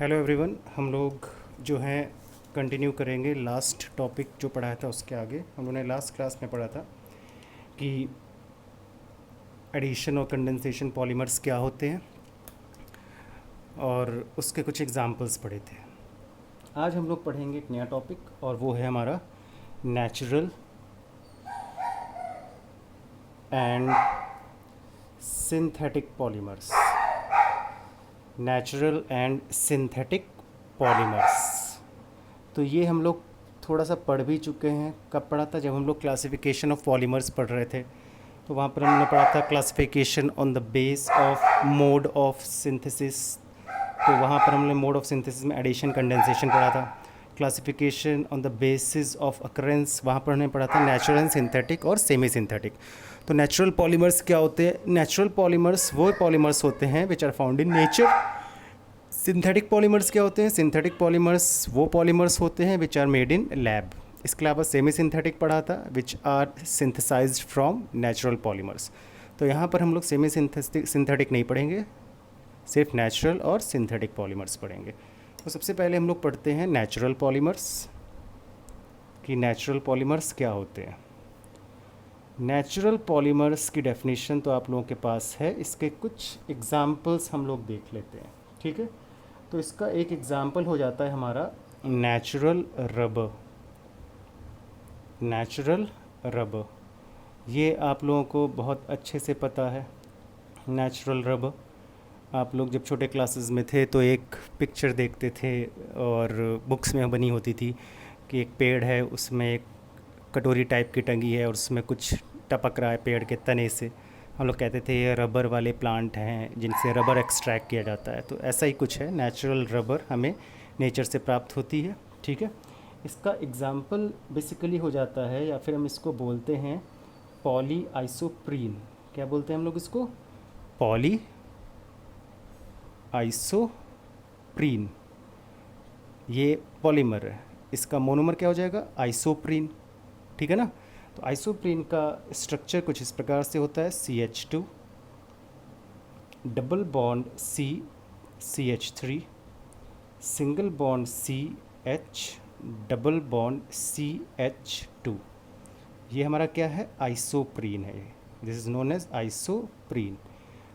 Hello everyone. हम लोग जो हैं कंटिन्यू करेंगे लास्ट टॉपिक जो पढ़ाया था उसके आगे। हम लोगों ने लास्ट क्लास में पढ़ा था कि एडिशन और कंडेंसेशन पॉलीमर्स क्या होते हैं और उसके कुछ एग्जांपल्स पढ़े थे। आज हम लोग पढ़ेंगे एक नया टॉपिक और वो है हमारा natural and synthetic polymers. Natural and synthetic polymers, तो ये हम लोग थोड़ा सा पढ़ भी चुके हैं। कब पढ़ा था? जब हम लोग क्लासिफिकेशन ऑफ पॉलीमर्स पढ़ रहे थे, तो वहाँ पर हमने पढ़ा था classification on the base of mode of synthesis. तो वहाँ पर हमने मोड ऑफ सिंथेसिस में एडिशन कंडेंसेशन पढ़ा था। Classification on the basis of occurrence, वहाँ पर हमने पढ़ा था नेचुरल एंड सिंथेटिक और सेमी सिंथेटिक। तो नेचुरल पॉलीमर्स क्या होते हैं? नेचुरल पॉलीमर्स वो पॉलीमर्स होते हैं which are found in nature. Synthetic polymers क्या होते हैं? सिंथेटिक पॉलीमर्स वो पॉलीमर्स होते हैं which are made in lab. इसके अलावा सेमी सिंथेटिक पढ़ा था which are synthesised from natural polymers. तो यहाँ पर हम लोग सेमी सिंथेटिक नहीं पढ़ेंगे, सिर्फ नेचुरल और सिंथेटिक पॉलीमर्स पढ़ेंगे। तो सबसे पहले हम लोग पढ़ते हैं नेचुरल पॉलीमर्स कि नेचुरल पॉलीमर्स क्या होते हैं। नेचुरल पॉलीमर्स की डेफिनेशन तो आप लोगों के पास है, इसके कुछ एग्जाम्पल्स हम लोग देख लेते हैं। ठीक है, तो इसका एक एग्जाम्पल हो जाता है हमारा नेचुरल रबर। नेचुरल रबर ये आप लोगों को बहुत अच्छे से पता है। नेचुरल रबर आप लोग जब छोटे क्लासेस में थे तो एक पिक्चर देखते थे और बुक्स में बनी होती थी कि एक पेड़ है, उसमें एक कटोरी टाइप की टंगी है और उसमें कुछ टपक रहा है पेड़ के तने से। हम लोग कहते थे ये रबर वाले प्लांट हैं जिनसे रबर एक्सट्रैक्ट किया जाता है। तो ऐसा ही कुछ है, नेचुरल रबर हमें नेचर से प्राप्त होती है। ठीक है, इसका एग्जाम्पल बेसिकली हो जाता है, या फिर हम इसको बोलते हैं पॉली आइसोप्रीन। क्या बोलते हैं हम लोग इसको? Poly isoprene. ये पॉलीमर है, इसका मोनोमर क्या हो जाएगा? आइसोप्रीन। ठीक है ना। तो आइसोप्रीन का स्ट्रक्चर कुछ इस प्रकार से होता है, CH2 double bond CH3 single bond CH double bond CH2। ये हमारा क्या है? आइसोप्रीन है। This is known as isoprene.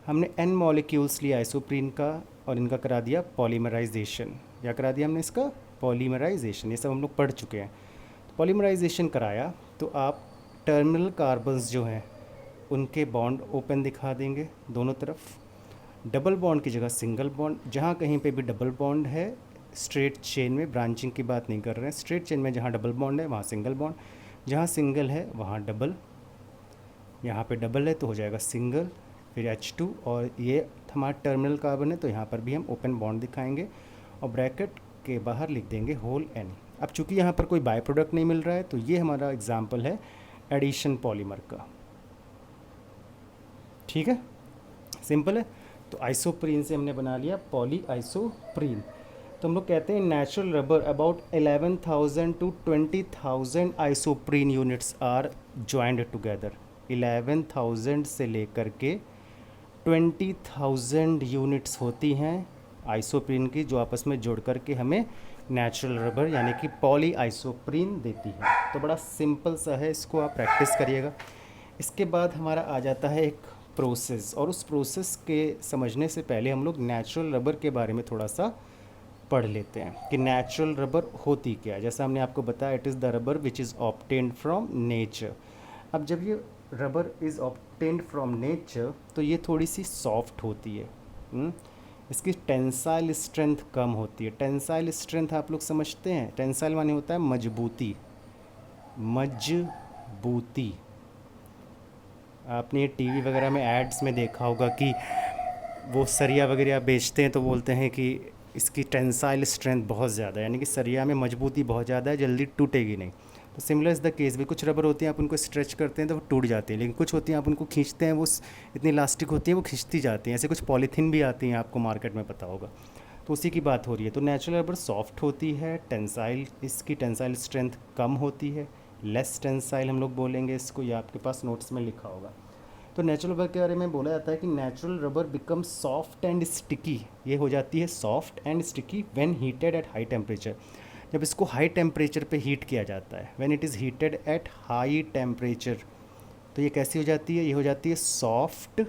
हमने n मॉलिक्यूल्स लिया आइसोप्रीन का और इनका करा दिया पॉलीमराइजेशन। क्या करा दिया हमने? इसका पॉलीमराइजेशन। ये सब हम लोग पढ़ चुके हैं। तो पॉलीमराइजेशन कराया तो आप टर्मिनल कार्बन्स जो हैं उनके बॉन्ड ओपन दिखा देंगे दोनों तरफ। डबल बॉन्ड की जगह सिंगल बॉन्ड। जहाँ कहीं पे भी डबल बॉन्ड है, स्ट्रेट चेन में, ब्रांचिंग की बात नहीं कर रहे हैं, स्ट्रेट चेन में जहाँ डबल बॉन्ड है वहाँ सिंगल बॉन्ड, जहाँ सिंगल है वहाँ डबल। यहाँ पे डबल है तो हो जाएगा सिंगल, फिर H2 और ये हमारा टर्मिनल कार्बन है तो यहाँ पर भी हम ओपन बॉन्ड दिखाएंगे और ब्रैकेट के बाहर लिख देंगे होल N। अब चूंकि यहाँ पर कोई बाय प्रोडक्ट नहीं मिल रहा है तो ये हमारा एग्जाम्पल है एडिशन पॉलीमर का। ठीक है, सिंपल है। तो आइसोप्रीन से हमने बना लिया पॉली आइसोप्रीन। तो हम लोग कहते हैं natural rubber about 11,000 to 20,000 isoprene units are joined together. 11,000 से लेकर के 20,000 यूनिट्स होती हैं आइसोप्रीन की, जो आपस में जोड़ करके हमें नेचुरल रबर यानी कि पॉली आइसोप्रीन देती है। तो बड़ा सिंपल सा है, इसको आप प्रैक्टिस करिएगा। इसके बाद हमारा आ जाता है एक प्रोसेस, और उस प्रोसेस के समझने से पहले हम लोग नेचुरल रबर के बारे में थोड़ा सा पढ़ लेते हैं कि नेचुरल रबर होती क्या है। जैसा हमने आपको बताया, it is the rubber which is obtained from nature. अब जब ये rubber is obtained from nature तो ये थोड़ी सी सॉफ्ट होती है। इसकी टेंसाइल स्ट्रेंथ कम होती है। टेंसाइल स्ट्रेंथ आप लोग समझते हैं, टेंसाइल माने होता है मजबूती। मजबूती आपने ये टीवी वगैरह में एड्स में देखा होगा कि वो सरिया वगैरह बेचते हैं तो बोलते हैं कि इसकी टेंसाइल स्ट्रेंथ बहुत ज़्यादा है, यानी कि सरिया में मजबूती बहुत ज़्यादा है, जल्दी टूटेगी नहीं। तो सिमिलर इज़ द केस भी। कुछ रबर होती हैं आप उनको स्ट्रेच करते हैं तो वो टूट जाती है, लेकिन कुछ होती हैं आप उनको खींचते हैं वो इतनी इलास्टिक होती है वो खींचती जाती हैं। ऐसे कुछ पॉलीथीन भी आती हैं, आपको मार्केट में पता होगा। तो उसी की बात हो रही है। तो नेचुरल रबर सॉफ्ट होती है, टेंसाइल इसकी टेंसाइल स्ट्रेंथ कम होती है, लेस टेंसाइल हम लोग बोलेंगे इसको, ये आपके पास नोट्स में लिखा होगा। तो नेचुरल रबर के बारे में बोला जाता है कि natural rubber become soft and sticky, ये हो जाती है soft and sticky when heated at high temperature, जब इसको हाई टेम्परेचर पे हीट किया जाता है, when it is heated at high temperature, तो ये कैसी हो जाती है, ये हो जाती है सॉफ्ट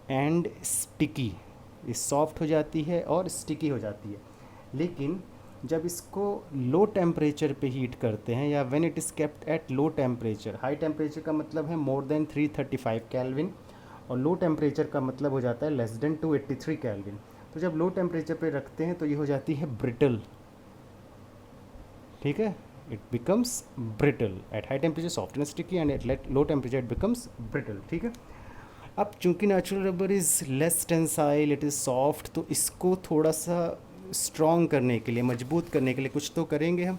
एंड स्टिकी, ये सॉफ्ट हो जाती है और स्टिकी हो जाती है। लेकिन जब इसको लो टेम्परेचर पे हीट करते हैं या when it is kept at low temperature, high temperature का मतलब है मोर देन 335 केल्विन और लो टेम्परेचर का मतलब हो जाता है लेस देन 283 केल्विन। तो जब लो टेम्परेचर पे रखते हैं तो ये हो जाती है ब्रिटल, ठीक है, it becomes brittle at high temperature soft and sticky and at low temperature it becomes brittle, ठीक है। अब चूंकि natural rubber is less tensile, it is soft, तो इसको थोड़ा सा स्ट्रॉन्ग करने के लिए, मजबूत करने के लिए कुछ तो करेंगे हम,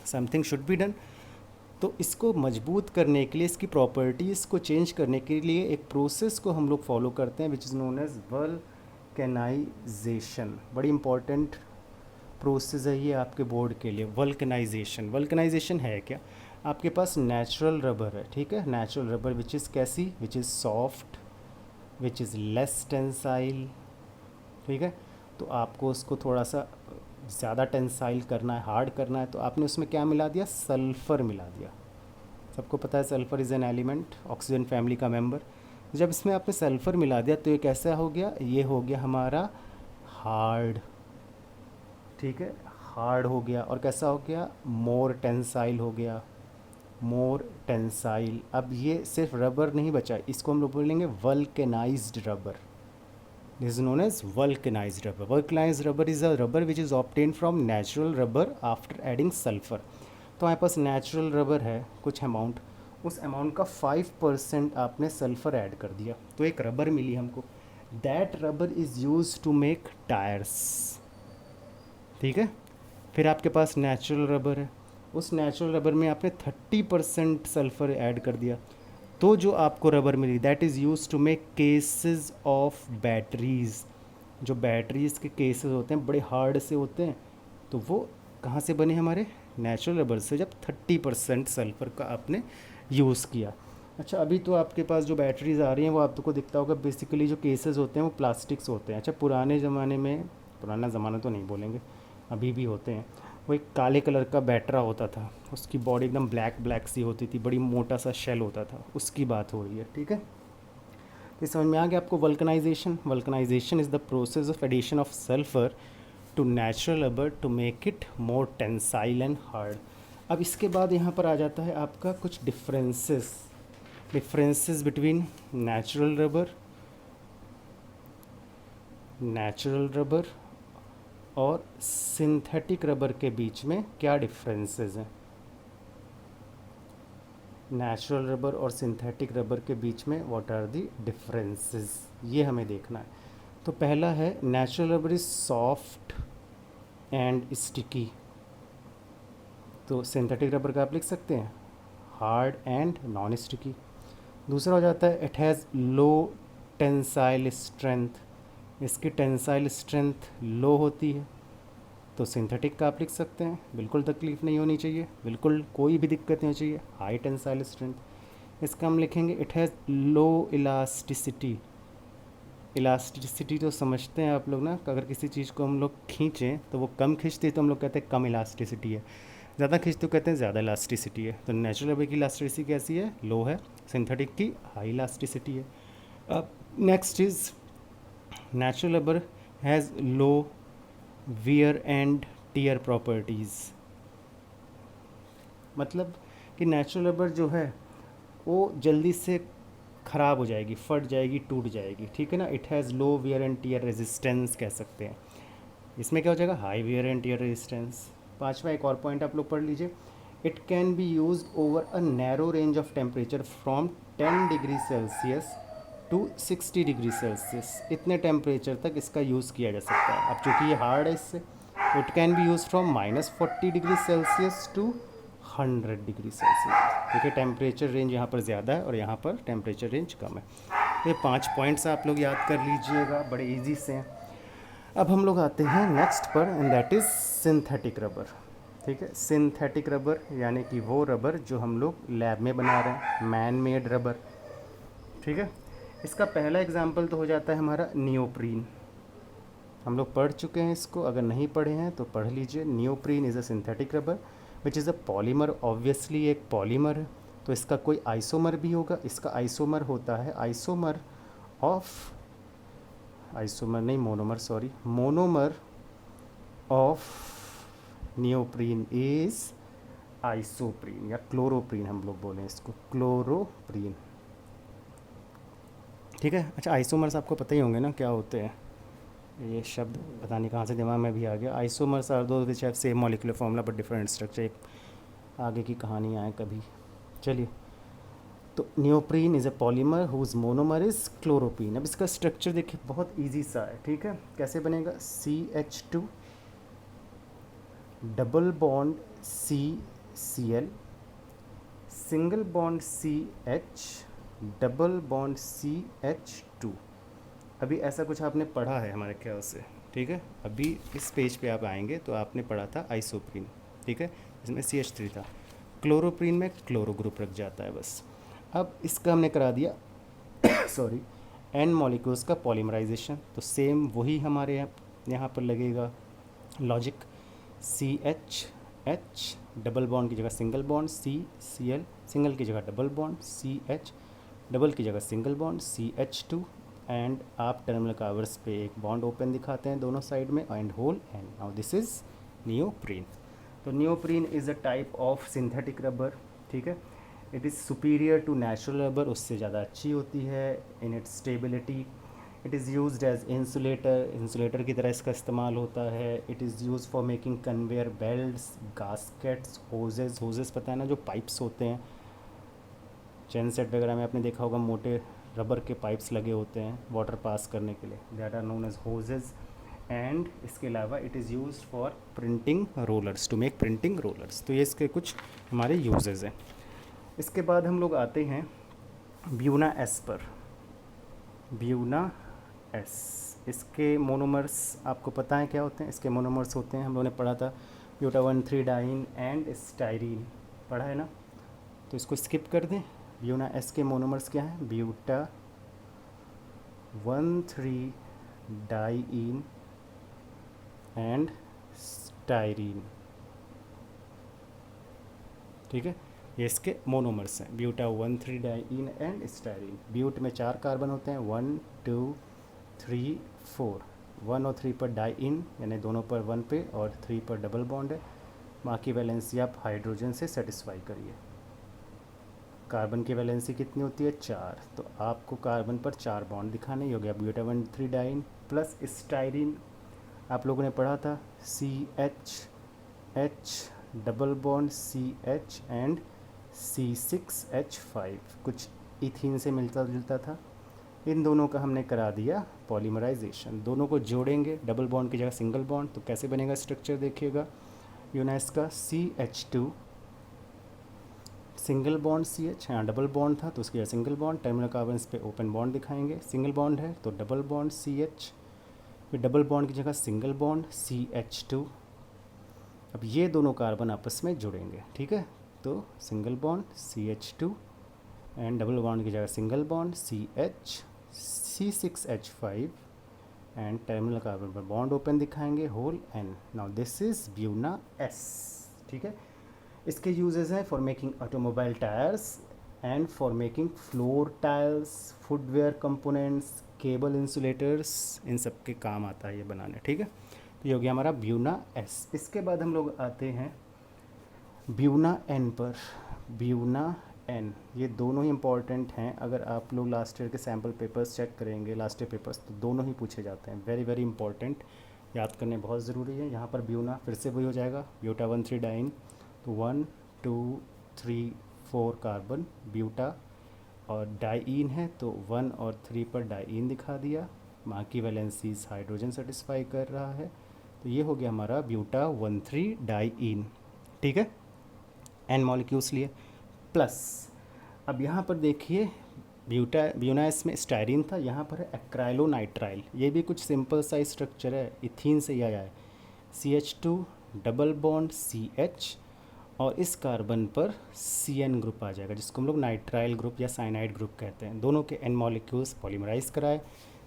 समथिंग शुड बी डन। तो इसको मजबूत करने के लिए, इसकी प्रॉपर्टीज़ को चेंज करने के लिए एक प्रोसेस को हम लोग फॉलो करते हैं which is known as vulcanisation. बड़ी इंपॉर्टेंट प्रोसेस है ये आपके बोर्ड के लिए, वल्कनाइजेशन। वल्कनाइजेशन है क्या, आपके पास नेचुरल रबर है, ठीक है, नेचुरल रबर विच इज़ कैसी, which is soft, which is less tensile, ठीक है। तो आपको उसको थोड़ा सा ज़्यादा टेंसाइल करना है, हार्ड करना है, तो आपने उसमें क्या मिला दिया, सल्फ़र मिला दिया। सबको पता है sulphur is an element, oxygen family का मेंबर। जब इसमें आपने सल्फ़र मिला दिया तो ये कैसा हो गया, ये हो गया हमारा हार्ड, ठीक है, हार्ड हो गया। और कैसा हो गया, मोर टेंसाइल हो गया, मोर टेंसाइल। अब ये सिर्फ रबर नहीं बचा, इसको हम लोग बोलेंगे vulcanised rubber, this is known as vulcanized rubber. Vulcanized rubber is a rubber which is obtained from natural rubber after adding sulfur. तो हमारे पास नेचुरल रबर है कुछ अमाउंट, उस अमाउंट का 5% आपने सल्फ़र ऐड कर दिया तो एक रबर मिली हमको। That rubber is use to make tyres, ठीक है। फिर आपके पास नेचुरल रबर है, उस नेचुरल रबर में आपने 30% सल्फ़र ऐड कर दिया, तो जो आपको रबर मिली that is use to make cases of batteries. जो बैटरीज़ के केसेस होते हैं बड़े हार्ड से होते हैं, तो वो कहाँ से बने हमारे, नेचुरल रबर से, जब 30% सल्फ़र का आपने यूज़ किया। अच्छा, अभी तो आपके पास जो बैटरीज़ आ रही हैं वो आपको दिखता होगा बेसिकली जो केसेस होते हैं वो प्लास्टिक्स होते हैं। अच्छा, पुराने ज़माने में, पुराना ज़माना तो नहीं बोलेंगे, अभी भी होते हैं, वो एक काले कलर का बैटरा होता था, उसकी बॉडी एकदम ब्लैक ब्लैक सी होती थी, बड़ी मोटा सा शेल होता था, उसकी बात हो रही है, ठीक है। तो समझ में आ गया आपको vulcanisation. Vulcanisation is the process of addition of sulphur to natural rubber to make it more tensile and hard. अब इसके बाद यहाँ पर आ जाता है आपका कुछ डिफरेंसेस बिटवीन नेचुरल रबर और सिंथेटिक रबर के बीच में क्या डिफरेंसेस हैं। नेचुरल रबर और सिंथेटिक रबर के बीच में व्हाट आर द डिफरेंसेस, ये हमें देखना है। तो पहला है natural rubber is soft and sticky, तो सिंथेटिक रबर का आप लिख सकते हैं हार्ड एंड नॉन स्टिकी। दूसरा हो जाता है it has low tensile strength, इसकी टेंसाइल स्ट्रेंथ लो होती है, तो सिंथेटिक का आप लिख सकते हैं, बिल्कुल तकलीफ़ नहीं होनी चाहिए, बिल्कुल कोई भी दिक्कत नहीं होनी चाहिए, हाई टेंसाइल स्ट्रेंथ। इसका हम लिखेंगे it has low elasticity. Elasticity तो समझते हैं आप लोग ना, अगर किसी चीज़ को हम लोग खींचें तो वो कम खींचती है तो हम लोग कहते हैं कम इलास्टिसिटी है, ज़्यादा खींचते कहते हैं ज़्यादा इलास्टिसिटी है। तो नेचुरल रबर की इलास्टिसिटी कैसी है, लो है, सिंथेटिक की हाई इलास्टिसिटी है। अब next is natural rubber has low wear and tier properties, मतलब कि नेचुरल रबर जो है वो जल्दी से ख़राब हो जाएगी, फट जाएगी, टूट जाएगी, ठीक है ना। It has low wear and tear resistance कह सकते हैं। इसमें क्या हो जाएगा, high wear and tear resistance. पांचवा एक और पॉइंट आप लोग पढ़ लीजिए, it can be use over a narrow range of temperature from 10 degree Celsius to 60 degree Celsius, इतने टेम्परेचर तक इसका यूज़ किया जा सकता है। अब चूँकि ये हार्ड है, इससे it can be use from -40 degree Celsius to 100 degree Celsius. देखिए टेम्परेचर रेंज यहाँ पर ज़्यादा है और यहाँ पर टेम्परेचर रेंज कम है। ये 5 पॉइंट्स आप लोग याद कर लीजिएगा, बड़े ईजी से हैं। अब हम लोग आते हैं नेक्स्ट पर and that is synthetic rubber, ठीक है। सिंथेटिक रबर यानी कि वो रबर जो हम लोग लैब में बना रहे हैं, मैन मेड रबर, ठीक है। इसका पहला एग्जाम्पल तो हो जाता है हमारा नियोप्रीन। हम लोग पढ़ चुके हैं इसको, अगर नहीं पढ़े हैं तो पढ़ लीजिए। Neoprene is a synthetic rubber which is a polymer. Obviously एक पॉलीमर है, तो इसका कोई आइसोमर भी होगा। इसका आइसोमर होता है आइसोमर ऑफ, आइसोमर नहीं monomer, sorry, monomer of neoprene is isoprene या क्लोरोप्रीन, हम लोग बोलें इसको क्लोरोप्रीन। ठीक है। अच्छा, आइसोमर्स आपको पता ही होंगे ना क्या होते हैं, ये शब्द पता नहीं कहाँ से दिमाग में भी आ गया। आइसोमर्स आर दो which have same molecular formula but different structure. एक आगे की कहानी आए कभी। चलिए, तो neoprene is a polymer whose monomer is chloroprene. अब इसका स्ट्रक्चर देखिए, बहुत ईजी सा है। ठीक है, कैसे बनेगा? CH2 double bond CCl single bond CH double bond CH2। अभी ऐसा कुछ आपने पढ़ा है हमारे ख्याल से। ठीक है, अभी इस पेज पे आप आएंगे तो आपने पढ़ा था आइसोप्रीन। ठीक है, इसमें CH3 था। क्लोरोप्रीन में क्लोरो ग्रुप रख जाता है बस। अब इसका हमने करा दिया सॉरी, N मॉलिक्यूल्स का पॉलीमराइजेशन। तो सेम वही हमारे यहाँ पर लगेगा लॉजिक। CH डबल बॉन्ड की जगह सिंगल बॉन्ड CCl, सिंगल की जगह डबल बॉन्ड CH, डबल की जगह सिंगल बॉन्ड CH2, एंड आप टर्मिनल कार्बन्स पे एक बॉन्ड ओपन दिखाते हैं दोनों साइड में, and whole end. Now this is neoprene. तो neoprene is a type of synthetic rubber. ठीक है, it is superior to natural rubber, उससे ज़्यादा अच्छी होती है in its stability. It is used as insulator, insulator की तरह इसका इस्तेमाल होता है। It is use for making conveyor belts, गास्केट्स, hoses. Hoses पता है ना, जो पाइप्स होते हैं चैन सेट वगैरह में आपने देखा होगा, मोटे रबर के पाइप्स लगे होते हैं वाटर पास करने के लिए, that are known as hoses. And इसके अलावा it is used for printing rollers, to make printing rollers. तो ये इसके कुछ हमारे यूजेस हैं। इसके बाद हम लोग आते हैं ब्यूना एस पर। ब्यूना एस, इसके मोनोमर्स आपको पता है क्या होते हैं? इसके मोनोमर्स होते हैं, हम लोगों ने पढ़ा था, ब्यूटा 1,3 डाइन एंड स्टाइरीन, पढ़ा है ना, तो इसको स्किप कर दें। ब्यूना एस के मोनोमर्स क्या हैं? Buta 1,3 diene and styrene. ठीक है, ये इसके मोनोमर्स हैं, ब्यूटा 1,3 डाइन एंड स्टाइरीन। ब्यूट में 4 कार्बन होते हैं, 1 2 3 4। 1 और 3 पर डाइन, यानी दोनों पर 1 पे, और 3 पर डबल बॉन्ड है। बाकी वैलेंसी आप हाइड्रोजन से सेटिस्फाई करिए। कार्बन की वैलेंसी कितनी होती है? 4। तो आपको कार्बन पर 4 बॉन्ड दिखाने ही हो गया। ब्यूटा 1,3 डाइन प्लस स्टाइरीन, आप लोगों ने पढ़ा था, CH double bond CH and C6H5, कुछ इथीन से मिलता जुलता था। इन दोनों का हमने करा दिया पॉलीमराइजेशन। दोनों को जोड़ेंगे, डबल बॉन्ड की जगह सिंगल बॉन्ड, तो कैसे बनेगा स्ट्रक्चर देखिएगा। यूनाइस का CH2 सिंगल बॉन्ड CH, यहाँ डबल बॉन्ड था तो उसकी जगह सिंगल बॉन्ड, टर्मिनल कार्बन्स पे ओपन बॉन्ड दिखाएंगे। सिंगल बॉन्ड है तो डबल बॉन्ड CH, फिर डबल बॉन्ड की जगह सिंगल बॉन्ड CH2। अब ये दोनों कार्बन आपस में जुड़ेंगे। ठीक है, तो single bond CH2 and double bond की जगह single bond CH, C6H5 and terminal carbon पर बॉन्ड ओपन दिखाएंगे, whole n. Now this is buna S. ठीक है, इसके यूजेस हैं for making automobile tyres and for making floor tiles, footwear components, cable insulators, इन सब के काम आता है ये बनाने। ठीक है, तो ये हो गया हमारा ब्यूना एस। इसके बाद हम लोग आते हैं ब्यूना एन पर। ब्यूना एन, ये दोनों ही इंपॉर्टेंट हैं। अगर आप लोग लास्ट ईयर के सैम्पल पेपर्स चेक करेंगे, लास्ट ईयर पेपर्स, तो दोनों ही पूछे जाते हैं। वेरी वेरी इंपॉर्टेंट, याद करने बहुत ज़रूरी है। यहाँ पर ब्यूना फिर से वही हो जाएगा, ब्यूटा 1,3 डाइन, तो 1 2 3 4 कार्बन ब्यूटा, और डाइन है तो 1 और 3 पर डाइन दिखा दिया। बाकी वैलेंसीज हाइड्रोजन सेटिस्फाई कर रहा है, तो ये हो गया हमारा ब्यूटा 1,3 डाइन। ठीक है, एन मॉलिक्यूल्स लिए प्लस। अब यहाँ पर देखिए, ब्यूनास में स्टाइरीन था, यहाँ पर है एक्राइलोनाइट्राइल। ये भी कुछ सिंपल सा स्ट्रक्चर है, इथीन से ही आया है। CH2 डबल बॉन्ड CH और इस कार्बन पर CN ग्रुप आ जाएगा, जिसको हम लोग नाइट्राइल ग्रुप या साइनाइड ग्रुप कहते हैं। दोनों के N मॉलिक्यूल्स पॉलीमराइज कराए,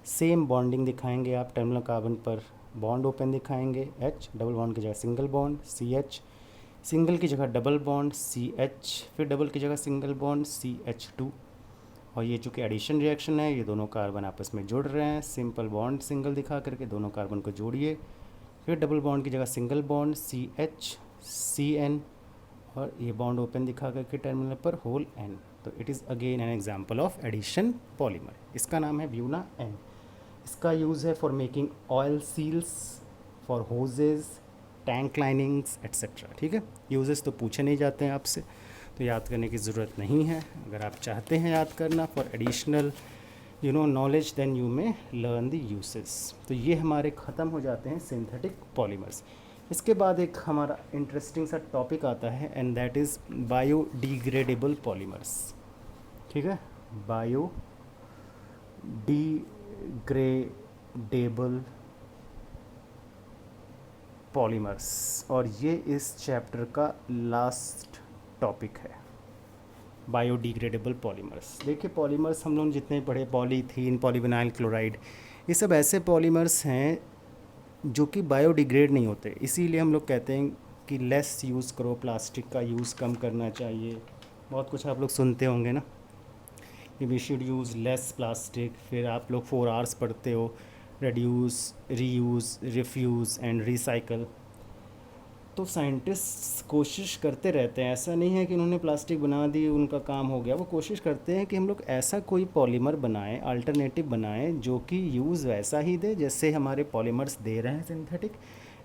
सेम बॉन्डिंग दिखाएंगे आप। टर्मिनल कार्बन पर बॉन्ड ओपन दिखाएंगे, H, डबल बॉन्ड की जगह सिंगल बॉन्ड CH, सिंगल की जगह डबल बॉन्ड CH, फिर डबल की जगह सिंगल बॉन्ड CH2। और ये चूँकि एडिशन रिएक्शन है, ये दोनों कार्बन आपस में जुड़ रहे हैं, सिंपल बॉन्ड सिंगल दिखा करके दोनों कार्बन को जोड़िए, फिर डबल बॉन्ड की जगह सिंगल बॉन्ड CH CN, और ये बॉन्ड ओपन दिखा करके टर्मिनल पर होल N। तो it is again an example of addition polymer. इसका नाम है ब्यूना N। इसका यूज़ है for making oil seals, for hoses, tank linings et cetera. ठीक है, यूजेस तो पूछे नहीं जाते हैं आपसे, तो याद करने की ज़रूरत नहीं है। अगर आप चाहते हैं याद करना for additional knowledge, then you may learn the uses. तो ये हमारे ख़त्म हो जाते हैं सिंथेटिक पॉलीमर्स। इसके बाद एक हमारा इंटरेस्टिंग सा टॉपिक आता है, and that is biodegradable polymers. ठीक है, बायोडिग्रेडेबल पॉलीमर्स, और ये इस चैप्टर का लास्ट टॉपिक है, बायोडिग्रेडेबल पॉलीमर्स। देखिए, पॉलीमर्स हम लोग जितने पढ़े, पॉलीथीन, पॉलीविनाइल क्लोराइड, ये सब ऐसे पॉलीमर्स हैं जो कि बायोडिग्रेड नहीं होते। इसीलिए हम लोग कहते हैं कि लेस यूज़ करो, प्लास्टिक का यूज़ कम करना चाहिए। बहुत कुछ आप लोग सुनते होंगे ना कि we should use less plastic. फिर आप लोग 4 Rs पढ़ते हो, reduce, reuse, refuse and recycle. तो साइंटिस्ट कोशिश करते रहते हैं, ऐसा नहीं है कि उन्होंने प्लास्टिक बना दी उनका काम हो गया। वो कोशिश करते हैं कि हम लोग ऐसा कोई पॉलीमर बनाएं, अल्टरनेटिव बनाएं, जो कि यूज़ वैसा ही दे जैसे हमारे पॉलीमर्स दे रहे हैं सिंथेटिक,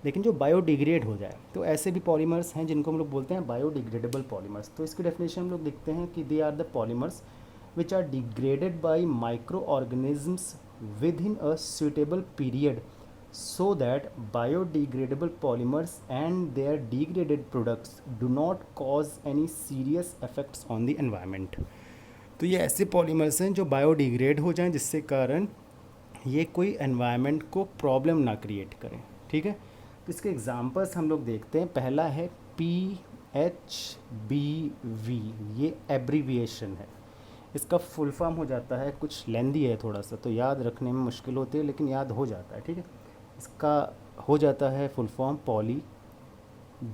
लेकिन जो बायोडिग्रेड हो जाए। तो ऐसे भी पॉलीमर्स हैं जिनको हम लोग बोलते हैं बायोडिग्रेडेबल पॉलीमर्स। तो इसकी डेफिनेशन हम लोग लिखते हैं कि they are the polymers which are degraded by microorganisms within a suitable period, so that biodegradable polymers and their degraded products do not cause any serious effects on the environment। तो ये ऐसे polymers हैं जो biodegrade हो जाएं, जिससे कारण ये कोई एनवायरनमेंट को प्रॉब्लम ना क्रिएट करें। ठीक है, तो इसके एग्जांपल्स हम लोग देखते हैं। पहला है PHBV, ये एब्रीविएशन है। इसका फुल फॉर्म हो जाता है, कुछ लेंदी है थोड़ा सा, तो याद रखने में मुश्किल होती है, लेकिन याद हो जाता है। ठीक है, इसका हो जाता है full form poly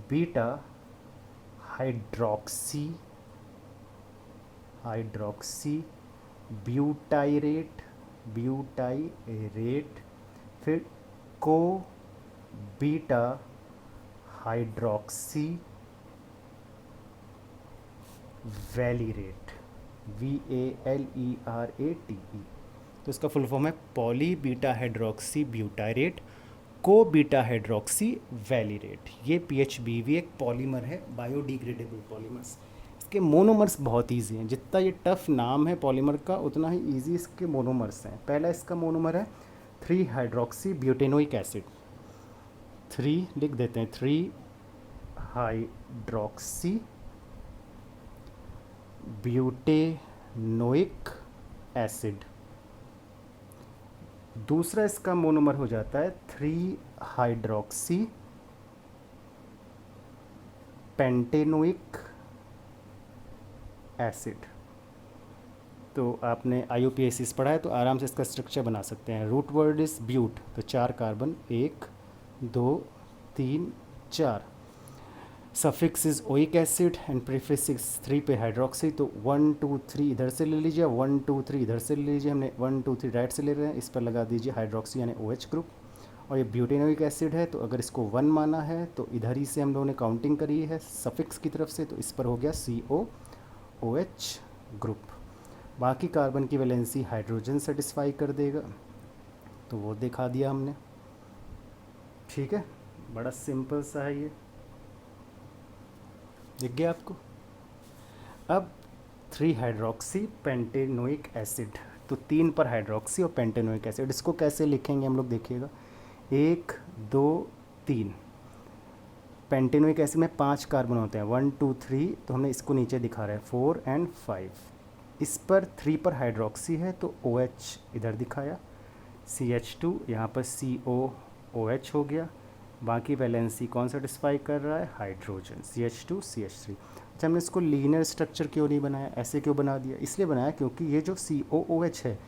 beta hydroxy butyrate, फिर को बीटा हाइड्रोक्सी वैलीरेट, VALERATE। तो इसका फुल फॉर्म है पॉली बीटा हाइड्रोक्सी ब्यूटाइरेट को बीटा हाइड्रोक्सी वैलीरेट। ये PHBV एक पॉलीमर है, बायोडिग्रेडेबल पॉलीमर्स। इसके मोनोमर्स बहुत इजी हैं। जितना ये टफ नाम है पॉलीमर का, उतना ही इजी इसके मोनोमर्स हैं। पहला इसका मोनोमर है 3 हाइड्रोक्सी ब्यूटेनोइक एसिड। 3 लिख देते हैं, 3 हाइड्रोक्सी ब्यूटेनोइक एसिड। दूसरा इसका मोनोमर हो जाता है 3 हाइड्रोक्सी पेंटेनोइक एसिड। तो आपने IUPACs पढ़ा है, तो आराम से इसका स्ट्रक्चर बना सकते हैं। रूट वर्ड इज ब्यूट, तो 4 carbon, 1 2 3 4। Suffix is oic acid and prefix is 3 पे हाइड्रोक्सी। तो 1 2 3 इधर से ले लीजिए, 1 2 3 इधर से ले लीजिए। हमने 1 2 3 राइट से ले रहे हैं, इस पर लगा दीजिए हाइड्रोक्सी यानी OH ग्रुप। और ये ब्यूटेनोइक एसिड है, तो अगर इसको 1 माना है तो इधर ही से हम लोगों ने काउंटिंग करी है सफिक्स की तरफ से, तो इस पर हो गया COOH ग्रुप। बाकी कार्बन की वैलेंसी हाइड्रोजन सेटिस्फाई कर देगा, तो वो दिखा दिया हमने। ठीक है, बड़ा सिंपल सा है ये, दिख गया आपको। अब 3 हाइड्रोक्सी पेंटेनोइक एसिड, तो 3 पर हाइड्रोक्सी और पेंटेनोइक एसिड, इसको कैसे लिखेंगे हम लोग देखिएगा। 1 2 3। पेंटेनोइक एसिड में 5 कार्बन होते हैं, 1 2 3, तो हमने इसको नीचे दिखा रहे हैं 4 एंड 5। इस पर 3 पर हाइड्रोक्सी है, तो OH इधर दिखाया, CH2 यहाँ पर COOH हो गया, बाकी वैलेंसी कौन सेटिस्फाई कर रहा है, हाइड्रोजन CH2 CH3। अच्छा, हमने इसको लीनियर स्ट्रक्चर क्यों नहीं बनाया, ऐसे क्यों बना दिया, इसलिए बनाया क्योंकि ये जो COOH है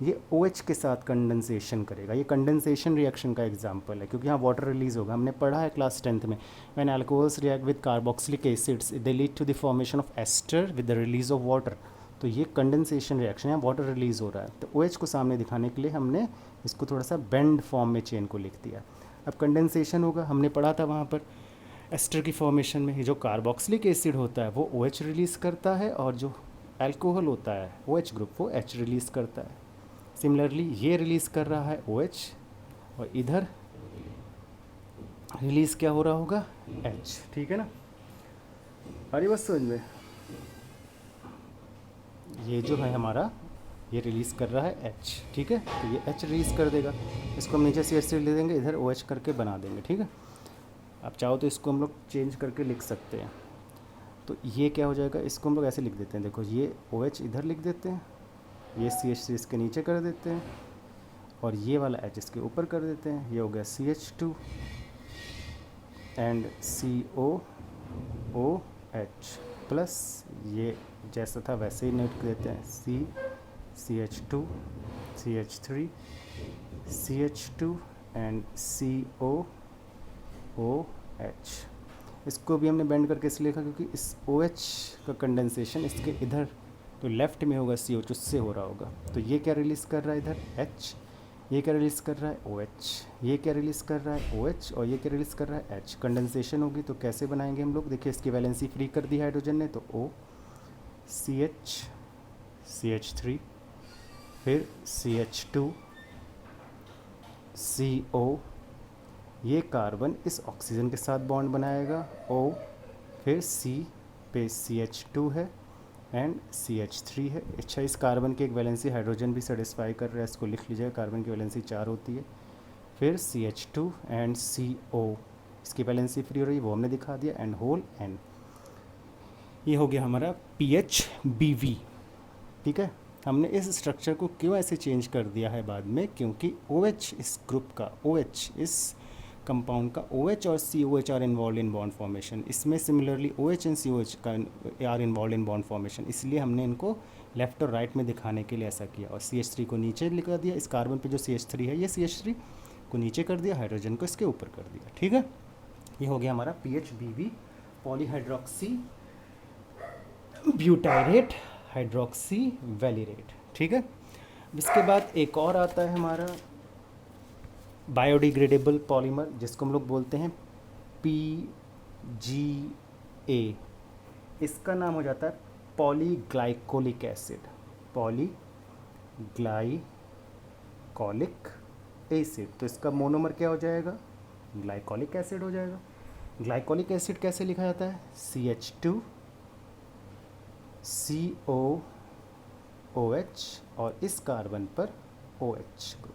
ये OH के साथ कंडेंसेशन करेगा। ये कंडेंसेशन रिएक्शन का एग्जांपल है क्योंकि यहाँ वाटर रिलीज होगा। हमने पढ़ा है क्लास 10th में, when alcohols react with carboxylic acids they lead to the formation of ester with the release of water. तो ये कंडेंसेशन रिएक्शन है, वाटर रिलीज हो रहा है। तो OH को सामने दिखाने के लिए हमने इसको थोड़ा सा बेंड फॉर्म में चेन को लिख दिया। अब कंडेंसेशन होगा, हमने पढ़ा था वहाँ पर एस्टर की फॉर्मेशन में, ये जो कार्बोक्सिलिक एसिड होता है वो OH रिलीज़ करता है और जो अल्कोहल होता है OH ग्रुप वो H रिलीज़ करता है। सिमिलरली ये रिलीज़ कर रहा है OH और इधर रिलीज़ क्या हो रहा होगा, H। ठीक है ना, अरे बस समझ में, ये जो है हमारा ये रिलीज़ कर रहा है H। ठीक है, तो ये H रिलीज़ कर देगा, इसको हम नीचे से एसिड ले देंगे, इधर OH करके बना देंगे। ठीक है, आप चाहो तो इसको हम लोग चेंज करके लिख सकते हैं। तो ये क्या हो जाएगा, इसको हम लोग ऐसे लिख देते हैं, देखो ये OH इधर लिख देते हैं, ये CH3 इसके नीचे कर देते हैं और ये वाला H इसके ऊपर कर देते हैं। ये हो गया CH2 एंड COOH प्लस ये जैसा था वैसे ही नोट कर देते हैं, CH2 CH3 CH2 and COOH। इसको भी हमने बेंड करके इसलिए लिखा क्योंकि इस OH का कंडेंसेशन इसके इधर तो लेफ़्ट में होगा, CH उससे हो रहा होगा। तो ये क्या रिलीज़ कर रहा है इधर H, ये क्या रिलीज़ कर रहा है OH, ये क्या रिलीज़ कर रहा है OH और ये क्या रिलीज़ कर रहा है H। कंडेंसेशन होगी तो कैसे बनाएंगे हम लोग, देखिए इसकी वैलेंसी फ्री कर दी हाइड्रोजन ने, तो O CH CH3 फिर CH2 CO, ये कार्बन इस ऑक्सीजन के साथ बॉन्ड बनाएगा O, फिर C पे CH2 है एंड CH3 है। अच्छा, इस कार्बन की एक वैलेंसी हाइड्रोजन भी सेटिस्फाई कर रहा है, इसको लिख लीजिएगा, कार्बन की वैलेंसी 4 होती है। फिर CH2 एंड CO, इसकी वैलेंसी फ्री हो रही है, वो हमने दिखा दिया, एंड होल N। ये हो गया हमारा PHBV। ठीक है, हमने इस स्ट्रक्चर को क्यों ऐसे चेंज कर दिया है बाद में, क्योंकि OH इस ग्रुप का, OH इस कंपाउंड का, OH और COH are involve in bond formation. इसमें सिमिलरली OH एंड COH का are involve in bond formation, इसलिए हमने इनको लेफ़्ट और राइट में दिखाने के लिए ऐसा किया। और CH3 को नीचे लिखा दिया, इस कार्बन पे जो CH3 है ये CH3 को नीचे कर दिया, हाइड्रोजन को इसके ऊपर कर दिया। ठीक है, ये हो गया हमारा PHBV, पॉलीहाइड्रोक्सी ब्यूटाइरेट हाइड्रोक्सी वैलिरेट। ठीक है, इसके बाद एक और आता है हमारा बायोडिग्रेडेबल पॉलीमर, जिसको हम लोग बोलते हैं PGA। इसका नाम हो जाता है पॉलीग्लाइकोलिक एसिड, पॉलीग्लाइकोलिक एसिड। तो इसका मोनोमर क्या हो जाएगा, ग्लाइकोलिक एसिड हो जाएगा। ग्लाइकोलिक एसिड कैसे लिखा जाता है, CH2 COOH और इस कार्बन पर OH ग्रुप।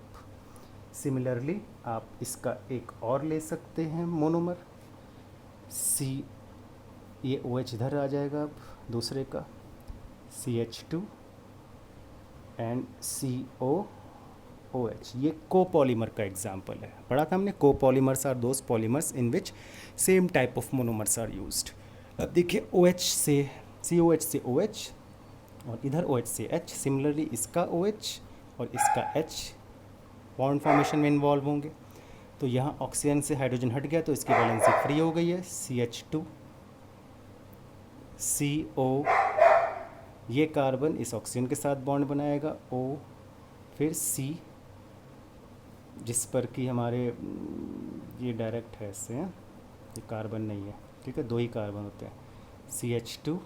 सिमिलरली आप इसका एक और ले सकते हैं मोनोमर, ये OH इधर आ जाएगा अब दूसरे का, CH2 एंड COOH। ये कोपॉलीमर का एग्जाम्पल है, पढ़ा था हमने, copolymers are those polymers in which same type of monomers are used. अब देखिए OH से COH से OH और इधर OH से H। सिमिलरली इसका OH और इसका H बॉन्ड फॉर्मेशन में इन्वॉल्व होंगे। तो यहाँ ऑक्सीजन से हाइड्रोजन हट गया तो इसकी वैलेंसी फ्री हो गई है, CH2 CO, ये कार्बन इस ऑक्सीजन के साथ बॉन्ड बनाएगा O, फिर C जिस पर कि हमारे ये डायरेक्ट है इससे, ये कार्बन नहीं है। ठीक है, दो ही कार्बन होते हैं, CH2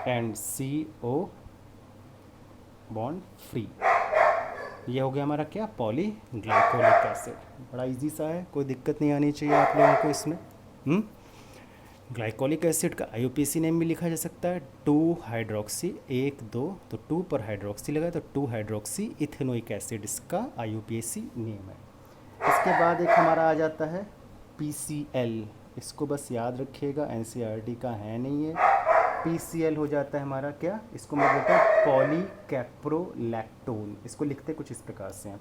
and CO bond free. ये हो गया हमारा क्या, पॉलीग्लाइकोलिक एसिड। बड़ा इजी सा है, कोई दिक्कत नहीं आनी चाहिए आप लोगों को इसमें। ग्लाइकोलिक एसिड का IUPAC नेम भी लिखा जा सकता है 2 हाइड्रोक्सी 1 2, तो 2 पर हाइड्रोक्सी लगा तो 2 हाइड्रोक्सी इथेनोइक एसिड इसका IUPAC नेम है। इसके बाद एक हमारा आ जाता है PCl, इसको बस याद रखिएगा, NCERT का है नहीं है। PCl हो जाता है हमारा क्या, इसको मैं बोलता हूँ पॉलीकैप्रोलैक्टोन। इसको लिखते कुछ इस प्रकार से हैं,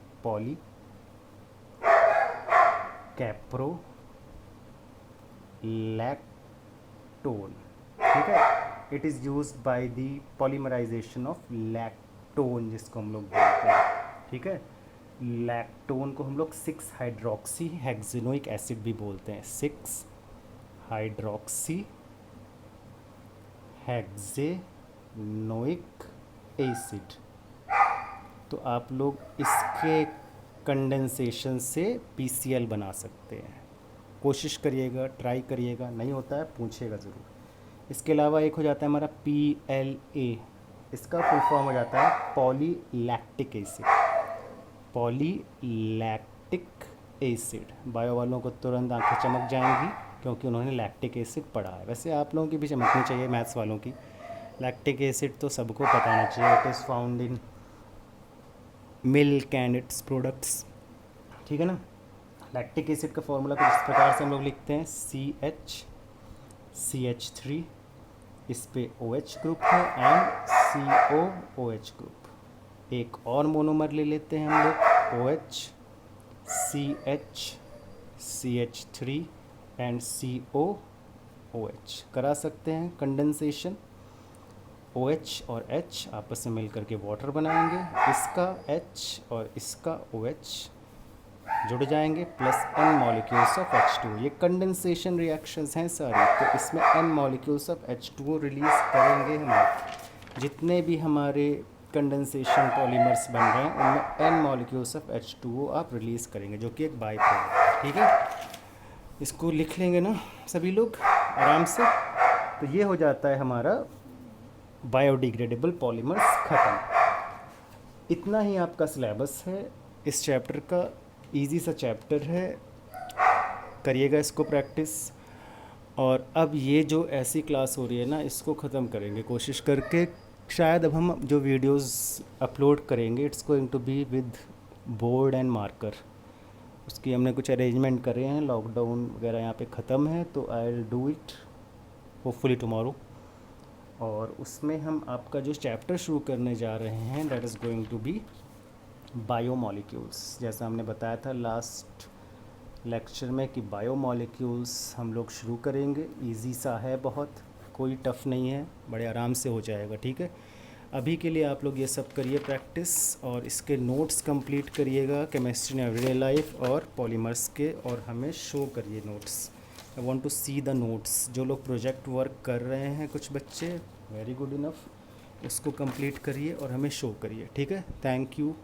कैप्रो लैक्टोन, ठीक है। It is use by the polymerization of lactone, जिसको हम लोग बोलते हैं, ठीक है। लैक्टोन को हम लोग 6 हाइड्रोक्सी हेक्सेनोइक एसिड भी बोलते हैं, 6 हाइड्रोक्सी हेक्सेनोइक एसिड। तो आप लोग इसके कंडेंसेशन से PCl बना सकते हैं। कोशिश करिएगा, ट्राई करिएगा, नहीं होता है पूछिएगा ज़रूर। इसके अलावा एक हो जाता है हमारा PLA, इसका फुल फॉर्म हो जाता है poly lactic acid, poly lactic acid. Bio वालों को तुरंत आंखें चमक जाएंगी क्योंकि उन्होंने लैक्टिक एसिड पढ़ा है। वैसे आप लोगों की भी चमकनी चाहिए, मैथ्स वालों की। लैक्टिक एसिड तो सबको पता होना चाहिए। It is found in milk and its products, ठीक है ना। लैक्टिक एसिड का फॉर्मूला कुछ इस प्रकार से हम लोग लिखते हैं, CH3, इस पे OH ग्रुप है एंड COOH ग्रुप। एक और मोनोमर ले लेते हैं हम लोग, OH, CH3 एंड COOH। करा सकते हैं कंडेंसेशन, OH और H आपस में मिल करके वाटर बनाएंगे, इसका H और इसका OH जुड़ जाएंगे plus N molecules of H2। ये कंडेंसेशन रिएक्शंस हैं सारी, तो इसमें N molecules of H2 release करेंगे हम। जितने भी हमारे कंडेंसेशन पॉलीमर्स बन रहे हैं उनमें N मॉलिक्यूल्स ऑफ H2O आप रिलीज़ करेंगे, जो कि एक बाई प्रोडक्ट है, ठीक है। इसको लिख लेंगे ना सभी लोग आराम से। तो ये हो जाता है हमारा बायोडिग्रेडेबल पॉलीमर्स ख़त्म। इतना ही आपका सिलेबस है इस चैप्टर का, इजी सा चैप्टर है, करिएगा इसको प्रैक्टिस। और अब ये जो ऐसी क्लास हो रही है ना, इसको ख़त्म करेंगे कोशिश करके। शायद अब हम जो वीडियोस अपलोड करेंगे, it's going to be with board and marker. उसकी हमने कुछ अरेंजमेंट करे हैं, लॉकडाउन वगैरह यहाँ पे ख़त्म है, तो I will do it hopefully tomorrow. और उसमें हम आपका जो चैप्टर शुरू करने जा रहे हैं, that is going to be biomolecules. जैसा हमने बताया था लास्ट लेक्चर में कि बायोमॉलिक्यूल्स हम लोग शुरू करेंगे। इजी सा है, बहुत कोई टफ़ नहीं है, बड़े आराम से हो जाएगा, ठीक है। अभी के लिए आप लोग ये सब करिए प्रैक्टिस, और इसके नोट्स कंप्लीट करिएगा, केमिस्ट्री इन एवरीडे लाइफ और पॉलीमर्स के, और हमें शो करिए notes. I want to see the notes. जो लोग प्रोजेक्ट वर्क कर रहे हैं कुछ बच्चे, वेरी गुड इनफ, उसको कंप्लीट करिए और हमें शो करिए, ठीक है। Thank you.